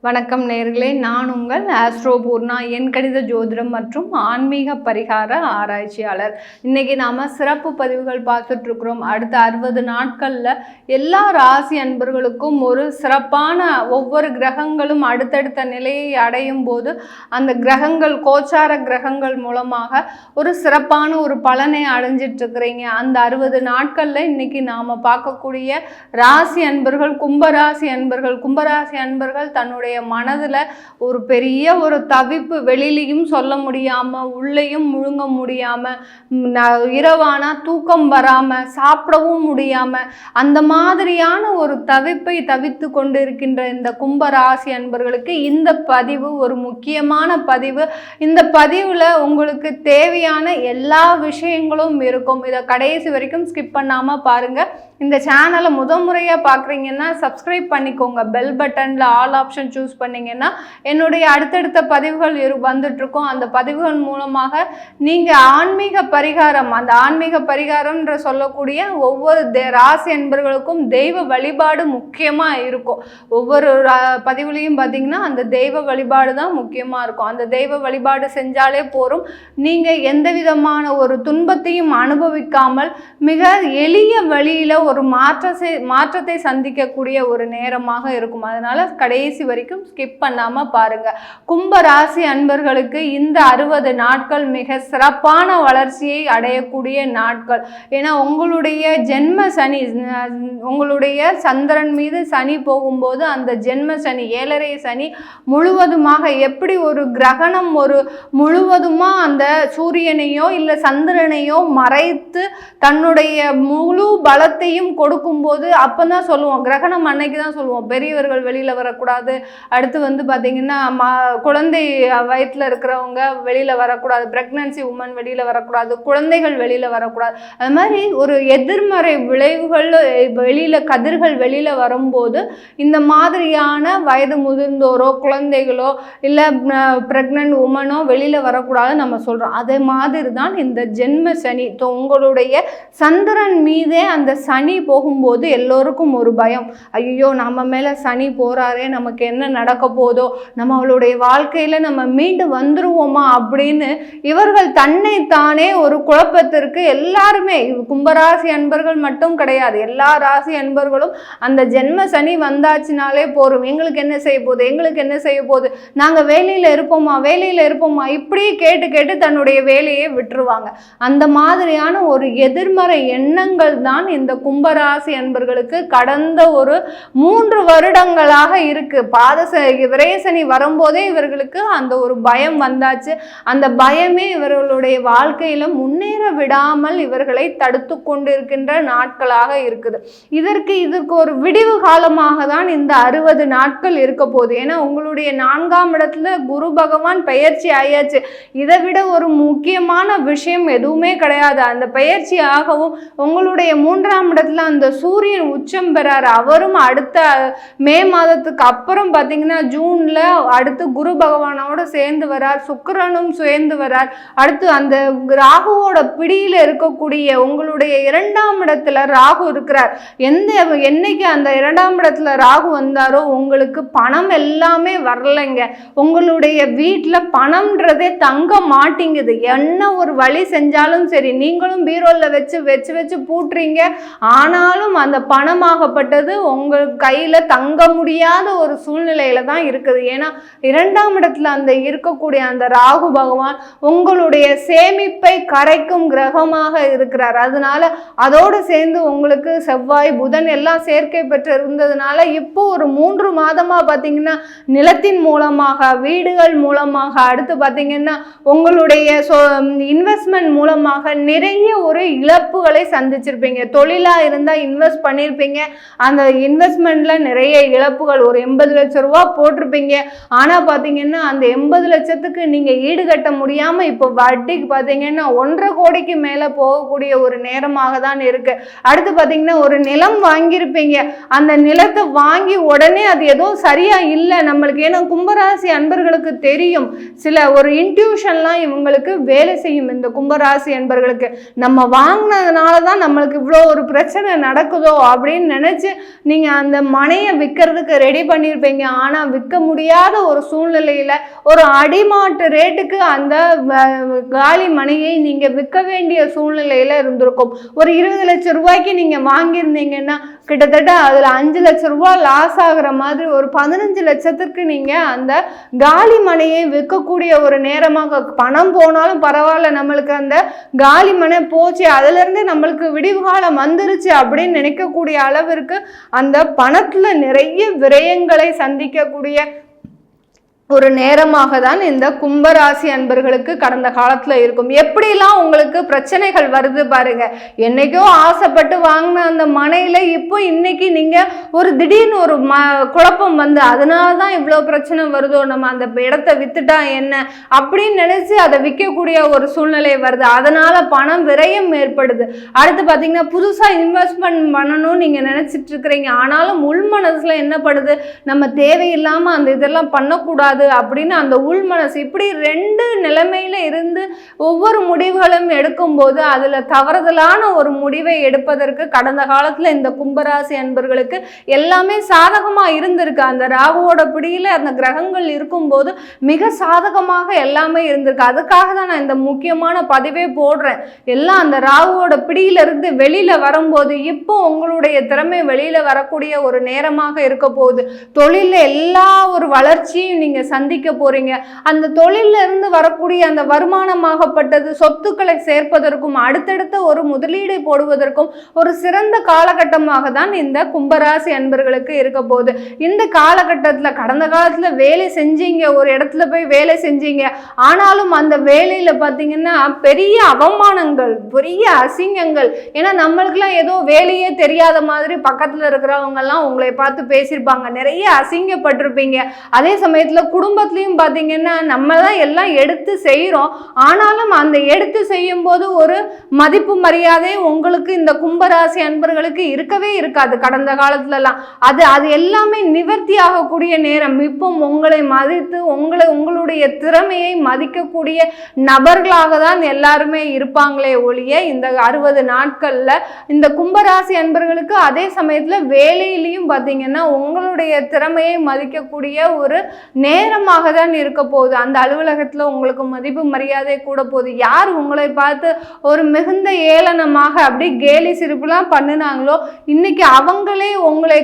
வணக்கம் நேயர்களே, நான் உங்கள் ஆஸ்ட்ரோ பூர்ணா, என் கணித ஜோதிடம் மற்றும் ஆன்மீக பரிகார ஆராய்ச்சியாளர். இன்னைக்கு நாம சிறப்பு பதிவுகள் பார்த்துட்டு இருக்கிறோம். அடுத்த 60 நாட்கள்ல எல்லா ராசி அன்பர்களுக்கும் ஒரு சிறப்பான ஒவ்வொரு கிரகங்களும் அடுத்தடுத்த நிலையை அடையும் போது அந்த கிரகங்கள் கோச்சார கிரகங்கள் மூலமாக ஒரு சிறப்பான ஒரு பலனை அடைஞ்சிட்டு இருக்கிறீங்க. அந்த 60 நாட்கள்ல இன்னைக்கு நாம பார்க்கக்கூடிய ராசி அன்பர்கள் கும்பராசி அன்பர்கள் தன்னுடைய மனதுல ஒரு பெரிய ஒரு தவிப்பு, வெளியிலையும் சொல்ல முடியாம உள்ளேயும் முழுங்க முடியாம, இரவானா தூக்கம் வராம சாப்பிடவும் முடியாம அந்த மாதிரியான ஒரு தவிப்பை தவித்து கொண்டிருக்கின்ற இந்த கும்பராசி அன்பர்களுக்கு இந்த பதிவு ஒரு முக்கியமான பதிவு. இந்த பதிவுல உங்களுக்கு தேவையான எல்லா விஷயங்களும் இருக்கும். இதை கடைசி வரைக்கும் ஸ்கிப் பண்ணாம பாருங்க. இந்த சேனலை முறையா பார்க்குறீங்கன்னா சப்ஸ்கிரைப் பண்ணிக்கோங்க. பெல் பட்டனில் ஆல் ஆப்ஷன் சூஸ் பண்ணிங்கன்னா என்னுடைய அடுத்தடுத்த பதிவுகள் வந்துட்டுருக்கோம். அந்த பதிவுகள் மூலமாக நீங்கள் ஆன்மீக பரிகாரம், அந்த ஆன்மீக பரிகாரம்ன்ற சொல்லக்கூடிய ஒவ்வொரு ராசி என்பர்களுக்கும் தெய்வ வழிபாடு முக்கியமாக இருக்கும். ஒவ்வொரு பதிவுலையும் பார்த்தீங்கன்னா அந்த தெய்வ வழிபாடு தான் முக்கியமாக இருக்கும். அந்த தெய்வ வழிபாடு செஞ்சாலே போதும். நீங்கள் எந்த விதமான ஒரு துன்பத்தையும் அனுபவிக்காமல் மிக எளிய வழியில் ஒரு மாற்றத்தை சந்திக்கக்கூடிய ஒரு நேரமாக இருக்கும். அதனால கடைசி வரைக்கும் ஸ்கிப் பண்ணாம பாருங்க. கும்ப ராசி அன்பர்களுக்கு இந்த 60 நாட்கள் மிக சிறப்பான வளர்ச்சியை அடையக்கூடிய நாட்கள். ஏன்னா உங்களுடைய ஜென்ம சனி, உங்களுடைய சந்திரன் மீது சனி போகும்போது அந்த ஜென்ம சனி, 7.5 சனி முழுவதுமாக எப்படி ஒரு கிரகணம் ஒரு முழுவதுமா அந்த சூரியனையோ இல்லை சந்திரனையோ மறைத்து தன்னுடைய முழு பலத்தையும் கொடுக்கும்போது அப்பதான் சொல்லுவோம், கிரகணம் அன்னைக்கு தான் சொல்லுவோம் பெரியவர்கள் வெளியில வரக்கூடாது. அடுத்து பார்த்தீங்கன்னா குழந்தை வயிற்றுல இருக்கிறவங்க வெளியில வரக்கூடாது, பிரெக்னன்சி உமன் வெளியில வரக்கூடாது, குழந்தைகள் வெளியில வரக்கூடாது. அது மாதிரி ஒரு எதிர்மறை விளைவுகள் வெளியில கதிர்கள் வெளியில வரும்போது இந்த மாதிரியான வயது முதிர்ந்தோரோ குழந்தைகளோ இல்லை பிரெக்னன்ட் உமனோ வெளியில வரக்கூடாது நம்ம சொல்றோம். அதே மாதிரி தான் இந்த ஜென்ம சனி. உங்களுடைய சந்திரன் மீதே அந்த சனி போகும்போது எல்லோருக்கும் ஒரு பயம், ஐயோ நம்ம மேல சனி போறாரே, நமக்கு என்ன நடக்க போதோ, நம்மளுடைய வாழ்க்கையில நம்ம மீண்டு வந்துருவோமா அப்படின்னு இவர்கள் தன்னைத்தானே ஒரு குழப்பத்திற்கு எல்லாருமே, கும்பராசி அன்பர்கள் மட்டும் கிடையாது, எல்லா ராசி அன்பர்களும் அந்த ஜென்ம சனி வந்தாச்சுனாலே போரும், எங்களுக்கு என்ன செய்ய போகுது, நாங்க வேலையில இருப்போமா இப்படி கேட்டு தன்னுடைய வேலையை விட்டுருவாங்க. அந்த மாதிரியான ஒரு எதிர்மறை எண்ணங்கள் தான் இந்த கும்பராசி அன்பர்களுக்கு கடந்த ஒரு 3 வருடங்களாக இருக்கு. விரயசனி வரும்போதே இவர்களுக்கு அந்த ஒரு பயம் வந்தாச்சு. அந்த பயமே இவர்களுடைய வாழ்க்கையில முன்னேற விடாமல் இவர்களை தடுத்து கொண்டிருக்கின்ற நாட்களாக இருக்குது. இதற்கு ஒரு விடிவு காலமாக தான் இந்த 60 நாட்கள் இருக்க போகுது. ஏன்னா உங்களுடைய 4ஆம் இடத்துல குரு பகவான் பெயர்ச்சி ஆயாச்சு. இதை விட ஒரு முக்கியமான விஷயம் எதுவுமே கிடையாது. அந்த பெயர்ச்சி ஆகவும் உங்களுடைய 3ஆம் இடத்துல அந்த சூரியன் உச்சம் பெறாரு. அவரும் அடுத்த மே மாதத்துக்கு அப்புறம் பார்த்தீங்கன்னா ஜூன்ல அடுத்து குரு பகவானோட சேர்ந்து வரார், சுக்கிரனும் சேர்ந்து வரார். அடுத்து அந்த ராகுவோட பிடியில இருக்கக்கூடிய உங்களுடைய 2ஆம் இடத்துல ராகு இருக்கிறார். என்னைக்கு அந்த 2ஆம் இடத்துல ராகு வந்தாரோ உங்களுக்கு பணம் எல்லாமே வரலைங்க. உங்களுடைய வீட்டில் பணம்ன்றதே தங்க மாட்டேங்குது. என்ன ஒரு வழி செஞ்சாலும் சரி, நீங்களும் பீரோல்ல வச்சு பூட்டுறீங்க, ஆனாலும் அந்த பணமாகப்பட்டது உங்கள் கையில தங்க முடியாத ஒரு சூழ்நிலையில தான் இருக்குது. ஏன்னா 2ஆம் இடத்துல அந்த இருக்கக்கூடிய அந்த ராகு பகவான் உங்களுடைய சேமிப்பை கரைக்கும் கிரகமாக இருக்கிறார். அதனால அதோடு சேர்ந்து உங்களுக்கு செவ்வாய் புதன் எல்லாம் சேர்க்கை பெற்று இருந்ததுனால இப்போ ஒரு 3 மாதமா பார்த்தீங்கன்னா நிலத்தின் மூலமாக, வீடுகள் மூலமாக, அடுத்து பார்த்தீங்கன்னா உங்களுடைய இன்வெஸ்ட்மெண்ட் மூலமாக நிறைய ஒரு இழப்புகளை சந்திச்சிருப்பீங்க. தொழிலா இருந்தா இன்வெஸ்ட் பண்ணியிருப்பீங்க, அந்த இன்வெஸ்ட்மெண்ட்ல நிறைய இழப்புகள், ஒரு 80 லட்சம் ரூபா போட்டிருப்பீங்க. ஆனா பாத்தீங்கன்னா அந்த 80 லட்சத்துக்கு நீங்க ஈடுகட்ட முடியாம இப்போ வட்டிக்கு பாத்தீங்கன்னா 1.5 கோடிக்கு மேல போகக்கூடிய ஒரு நேரமாக தான் இருக்கு. அடுத்து பாத்தீங்கன்னா ஒரு நிலம் வாங்கியிருப்பீங்க, அந்த நிலத்தை வாங்கி உடனே அது ஏதோ சரியா இல்லை நம்மளுக்கு. ஏன்னா கும்பராசி அன்பர்களுக்கு தெரியும், சில ஒரு இன்ட்யூஷன்லாம் இவங்களுக்கு வேலை செய்யும். இந்த கும்பராசி அன்பர்களுக்கு நம்ம வாங்கினதுனால தான் நம்மளுக்கு இவ்வளோ ஒரு பிரச்சனை பிரச்சனை நடக்குதோ அப்படின்னு நினைச்சு நீங்க அந்த மனையை விற்கிறதுக்கு ரெடி பண்ணியிருப்பீங்க. ஆனா விற்க முடியாத ஒரு சூழ்நிலையில ஒரு அடிமாட்டு ரேட்டுக்கு அந்த காலி மனையை நீங்க விற்க வேண்டிய சூழ்நிலையில இருந்திருக்கும். ஒரு 20 லட்சம் ரூபாய்க்கு நீங்க வாங்கியிருந்தீங்கன்னா கிட்டத்தட்ட அதுல 5 லட்சம் ரூபாய் லாஸ் ஆகுற மாதிரி ஒரு 15 லட்சத்துக்கு நீங்க அந்த காலி மனையை விற்கக்கூடிய ஒரு நேரமாக, பணம் போனாலும் பரவாயில்ல, நம்மளுக்கு அந்த காலி மனை போச்சு, அதுல இருந்து நம்மளுக்கு விடிவு காலம் வந்துருச்சு அப்படின்னு நினைக்கக்கூடிய அளவிற்கு அந்த பணத்துல நிறைய விரயங்களை சந்திக்கக்கூடிய ஒரு நேரமாக தான் இந்த கும்பராசி அன்பர்களுக்கு கடந்த காலத்துல இருக்கும். எப்படிலாம் உங்களுக்கு பிரச்சனைகள் வருது பாருங்க. என்னைக்கோ ஆசைப்பட்டு வாங்கின அந்த மனையில இப்போ இன்னைக்கு நீங்க ஒரு திடீர்னு ஒரு குழப்பம் வந்து அதனாலதான் இவ்வளவு பிரச்சனை வருதோ, நம்ம அந்த இடத்த வித்துட்டா என்ன அப்படின்னு நினைச்சு அதை விற்கக்கூடிய ஒரு சூழ்நிலை வருது. அதனால பணம் விரயம் ஏற்படுது. அடுத்து பாத்தீங்கன்னா புதுசா இன்வெஸ்ட்மெண்ட் பண்ணணும்னு நீங்க நினைச்சிட்டு இருக்கிறீங்க. ஆனாலும் உள் மனசுல என்ன படுது, நம்ம தேவையில்லாம அந்த இதெல்லாம் பண்ணக்கூடாது அப்படின்னு அந்த உள் மனசு. இப்படி 2 நிலைமையில இருந்து ஒவ்வொரு முடிவுகளும் எடுக்கும்போது அதுல தவறுதலான ஒரு முடிவை எடுப்பதற்கு கடந்த காலத்துல இந்த கும்பராசி அன்பர்களுக்கு எல்லாமே சாதகமா இருந்திருக்கு. அந்த ராகுவோட பிடியில அந்த கிரகங்கள் இருக்கும்போது மிக சாதகமாக எல்லாமே இருந்திருக்கு. அதுக்காக தான் நான் இந்த முக்கியமான பதிவே போடுறேன். எல்லாம் அந்த ராகுவோட பிடியில இருந்து வெளியில வரும்போது இப்போ உங்களுடைய திறமை வெளியில வரக்கூடிய ஒரு நேரமாக இருக்க போகுது. தொழில எல்லா ஒரு வளர்ச்சியும் நீங்க சந்திக்க போறீங்க. அந்த தொழில இருந்து வரக்கூடிய அந்த வருமானமாகப்பட்டது சொத்துக்களை சேர்ப்பதற்கும் அடுத்தடுத்த ஒரு முதலீடை போடுவதற்கும் ஒரு சிறந்த காலகட்டமாக தான் இந்த கும்பராசி அன்பர்களுக்கு இருக்க போகுது. இந்த காலகட்டத்தில் கடந்த காலத்துல வேலை செஞ்சீங்க, ஒரு இடத்துல போய் வேலை செஞ்சீங்க, ஆனாலும் அந்த வேலையில பார்த்தீங்கன்னா பெரிய அவமானங்கள், பெரிய அசிங்கங்கள். ஏன்னா நம்மளுக்குலாம் ஏதோ வேலையே தெரியாத மாதிரி பக்கத்துல இருக்கிறவங்க எல்லாம் உங்களை பார்த்து பேசியிருப்பாங்க, நிறைய அசிங்கப்பட்டிருப்பீங்க. அதே சமயத்துல குடும்பத்திலையும் பார்த்தீங்கன்னா நம்ம தான் எல்லாம் எடுத்து செய்கிறோம், ஆனாலும் அந்த எடுத்து செய்யும் போது ஒரு மதிப்பு மரியாதை உங்களுக்கு இந்த கும்பராசி அன்பர்களுக்கு இருக்கவே இருக்காது கடந்த காலத்துலலாம். அது எல்லாமே நிவர்த்தி ஆகக்கூடிய நேரம். இப்போ உங்களை மதித்து உங்களுடைய திறமையை மதிக்கக்கூடிய நபர்களாக தான் எல்லாருமே இருப்பாங்களே ஒழிய இந்த 60 நாட்கள்ல இந்த கும்பராசி அன்பர்களுக்கு அதே சமயத்துல வேலையிலையும் பார்த்தீங்கன்னா உங்களுடைய திறமையை மதிக்கக்கூடிய ஒரு நேரமாக தான் இருக்க போகுது. அந்த அலுவலகத்துல உங்களுக்கு மதிப்பு மரியாதை கூட போகுது. யார் உங்களை பார்த்து ஒரு மிகுந்த ஏளனமாக அப்படி கேலி சிரிப்புலாம் பண்ணினாங்களோ இன்னைக்கு அவங்களே உங்களை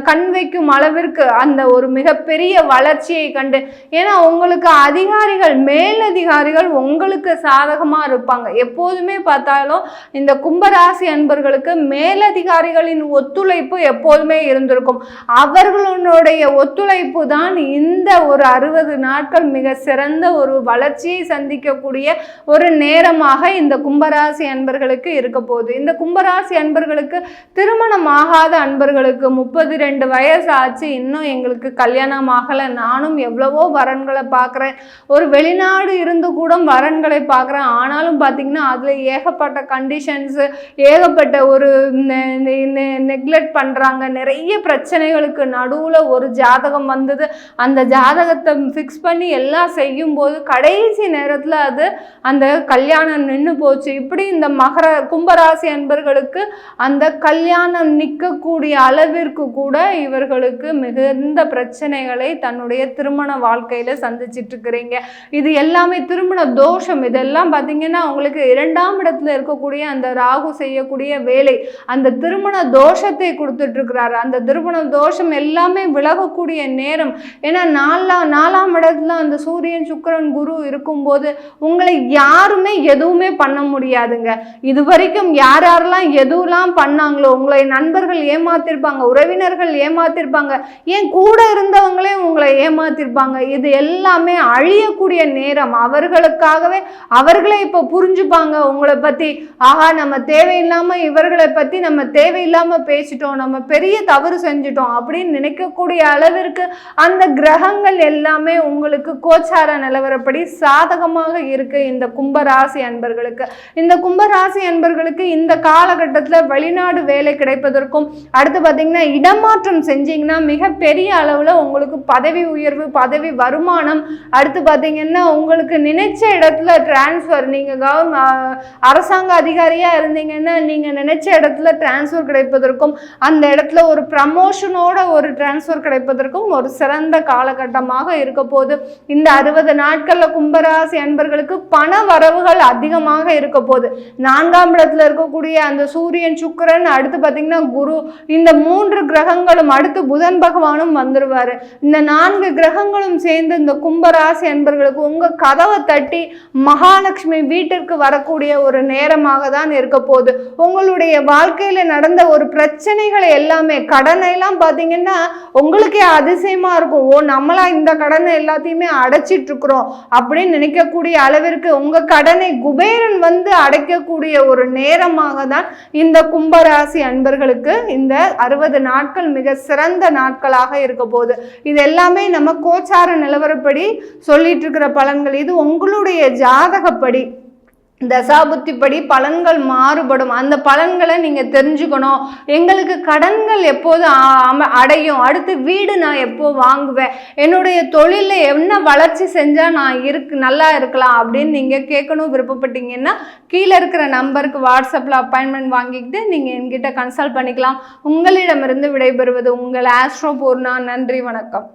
கண் வைக்கும் அளவிற்கு அந்த ஒரு மிகப்பெரிய வளர்ச்சியை கண்டு, ஏன்னா உங்களுக்கு அதிகாரிகள், மேலதிகாரிகள் உங்களுக்கு சாதகமா இருப்பாங்க. எப்போதுமே பார்த்தாலும் இந்த கும்பராசி அன்பர்களுக்கு மேலதிகாரிகளின் ஒத்துழைப்பு எப்போதுமே இருந்திருக்கும். அவர்களுடைய ஒத்துழைப்பு தான் இந்த ஒரு 60 நாட்கள் மிக சிறந்த ஒரு வளர்ச்சியை சந்திக்கக்கூடிய ஒரு நேரமாக இந்த கும்பராசி அன்பர்களுக்கு இருக்க போகுது. இந்த கும்பராசி அன்பர்களுக்கு திருமணம் ஆகாத அன்பர்களுக்கு 32 வயசு ஆச்சு, இன்னும் எங்களுக்கு கல்யாணம் ஆகலை, நானும் எவ்வளவோ வரன்களை பார்க்குறேன், ஒரு வெளிநாடு இருந்து கூட வரன்களை பார்க்குறேன், ஆனாலும் பார்த்தீங்கன்னா அதில் ஏகப்பட்ட கண்டிஷன்ஸு, ஏகப்பட்ட ஒரு நெக்லெக்ட் பண்ணுறாங்க, நிறைய பிரச்சனைகளுக்கு நடுவில் ஒரு ஜாதகம் வந்தது, அந்த ஜாதகத்தை ஃபிக்ஸ் பண்ணி எல்லாம் செய்யும் போது கடைசி நேரத்தில் அது அந்த கல்யாணம் நின்று போச்சு. இப்படி இந்த கும்பராசி அன்பர்களுக்கு அந்த கல்யாணம் நிற்கக்கூடிய அளவிற்கு கூட இவர்களுக்கு மிகுந்த பிரச்சனைகளை தன்னுடைய திருமண வாழ்க்கையில சந்திச்சிட்டு இருக்கிறீங்க. இது எல்லாமே திருமண தோஷம். இதெல்லாம் பார்த்தீங்கன்னா உங்களுக்கு 2ஆம் இடத்துல இருக்கக்கூடிய அந்த ராகு செய்யக்கூடிய வேலை அந்த திருமண தோஷத்தை கொடுத்துட்டு இருக்கிறாரு. அந்த திருமண தோஷம் எல்லாமே விலகக்கூடிய நேரம். ஏன்னா 4ஆம் இடத்துல அந்த சூரியன் சுக்கிரன் குரு இருக்கும்போது உங்களை யாருமே எதுவுமே பண்ண முடியாதுங்க. இது வரைக்கும் யாரெல்லாம் எதுவெல்லாம் பண்ணாங்களோ, உங்களை நண்பர்கள் ஏமாத்திருப்பாங்க, உறவினர்கள் ஏமாத்திருப்பாங்க, ஏன் கூட இருந்தவங்களே உங்களை ஏமாத்திருப்பாங்க. இது எல்லாமே அழியக்கூடிய நேரம். அவர்களுக்காகவே அவர்களே இப்போ புரிஞ்சுப்பாங்க உங்களை பத்தி. ஆஹா, நம்ம தேவையில்லாம இவர்களை பத்தி நம்ம தேவையில்லாம பேசிட்டோம், நம்ம பெரிய தவறு செஞ்சுட்டோம் அப்படின்னு நினைக்கக்கூடிய அளவிற்கு அந்த கிரக கிரகங்கள் எல்லாமே உங்களுக்கு கோச்சார நிலவரப்படி சாதகமாக இருக்கு இந்த கும்பராசி அன்பர்களுக்கு. இந்த கும்பராசி அன்பர்களுக்கு இந்த காலகட்டத்தில் வெளிநாடு வேலை கிடைப்பதற்கும், அடுத்து பார்த்தீங்கன்னா இடமாற்றம் செஞ்சீங்கன்னா மிகப்பெரிய அளவில் உங்களுக்கு பதவி உயர்வு, பதவி வருமானம், அடுத்து பார்த்தீங்கன்னா உங்களுக்கு நினைச்ச இடத்துல டிரான்ஸ்ஃபர், நீங்கள் அரசாங்க அதிகாரியாக இருந்தீங்கன்னா நீங்கள் நினைச்ச இடத்துல டிரான்ஸ்ஃபர் கிடைப்பதற்கும், அந்த இடத்துல ஒரு ப்ரமோஷனோட ஒரு டிரான்ஸ்ஃபர் கிடைப்பதற்கும் ஒரு சிறந்த காலகட்டமாக இருக்க போது. இந்த 60 நாட்களில் கும்பராசி அன்பர்களுக்கு பண வரவுகள் அதிகமாக இருக்க போது. 4ஆம் இடத்துல இருக்கக்கூடிய அந்த சூரியன், சுக்கிரன், அடுத்து பார்த்தீங்கன்னா குரு, இந்த 3 கிரகங்களும், அடுத்து புதன் பகவானும் வந்துருவாரு. இந்த 4 கிரகங்களும் சேர்ந்து இந்த கும்பராசி அன்பர்களுக்கு உங்க கதவை தட்டி மகாலட்சுமி வீட்டிற்கு வரக்கூடிய ஒரு நேரமாக தான் இருக்க போகுது. உங்களுடைய வாழ்க்கையில நடந்த ஒரு பிரச்சனைகளை எல்லாமே, கடனை எல்லாம் பார்த்தீங்கன்னா உங்களுக்கே அதிசயமா இருக்கும். ஓ, நம்மளா இந்த கடனை எல்லாத்தையுமே அடைச்சிட்டு இருக்கிறோம் அப்படின்னு நினைக்கக்கூடிய அளவிற்கு உங்க கடனை குபேரன் வந்து அடைக்கக்கூடிய ஒரு நேரமாக தான் இந்த கும்பராசி அன்பர்களுக்கு இந்த 60 நாட்கள் மிக சிறந்த நாட்களாக இருக்க போகுது. இது எல்லாமே நம்ம கோச்சார நிலவரப்படி சொல்லிட்டு இருக்கிற பலன்கள். இது உங்களுடைய ஜாதகப்படி, தசாபுத்திப்படி பலன்கள் மாறுபடும். அந்த பலன்களை நீங்கள் தெரிஞ்சுக்கணும். எங்களுக்கு கடன்கள் எப்போது அடையும், அடுத்து வீடு நான் எப்போ வாங்குவேன், என்னுடைய தொழிலில் என்ன வளர்ச்சி செஞ்சால் நான் நல்லா இருக்கலாம் அப்படின்னு நீங்கள் கேட்கணும் விருப்பப்பட்டீங்கன்னா கீழே இருக்கிற நம்பருக்கு வாட்ஸ்அப்பில் அப்பாயின்மெண்ட் வாங்கிக்கிட்டு நீங்கள் என்கிட்ட கன்சல்ட் பண்ணிக்கலாம். உங்களிடமிருந்து விடைபெறுவது உங்கள் ஆஸ்ட்ரோ பூர்ணா. நன்றி, வணக்கம்.